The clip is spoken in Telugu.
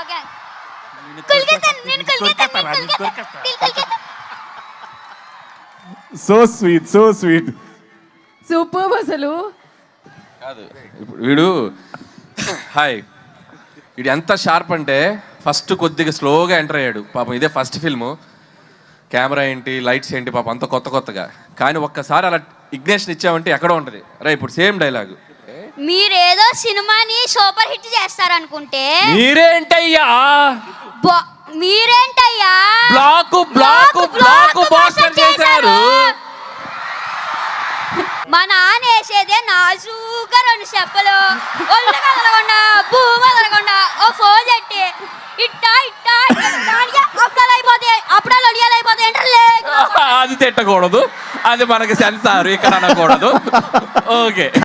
ఓకే నేను సో స్వీట్ సూపర్ అసలు. కాదు ఇప్పుడు వీడు హాయ్ వీడు ఎంత షార్ప్ అంటే ఫస్ట్ కొద్దిగా స్లోగా ఎంటర్ అయ్యాడు పాపం. ఇదే ఫస్ట్ ఫిల్ము, కెమెరా ఏంటి లైట్స్ ఏంటి పాపం అంత కొత్తగా. కానీ ఒక్కసారి అలా ఇగ్నేషన్ ఇచ్చామంటే ఎక్కడో ఉంటుంది రా. ఇప్పుడు సేమ్ డైలాగు, మీరేదో సినిమాని సూపర్ హిట్ చేస్తారనుకుంటే మీరేంటయ్యా బ్లాక్ బాస్టర్ చేశారు. మా నాన్న వేసేదే నాజూగా 2 చెప్పలు, ఒళ్ళు కదలకుండా భూమి కదలకుండా ఓ ఫోన్ చెట్టి ఇట్టా అప్పుడాలు అయిపోతాయి, అప్పుడాలు ఒడియాలు అయిపోతాయి అంటే అది తిట్టకూడదు, అది మనకి సెన్సార్ ఇక్కడ అనకూడదు. ఓకే.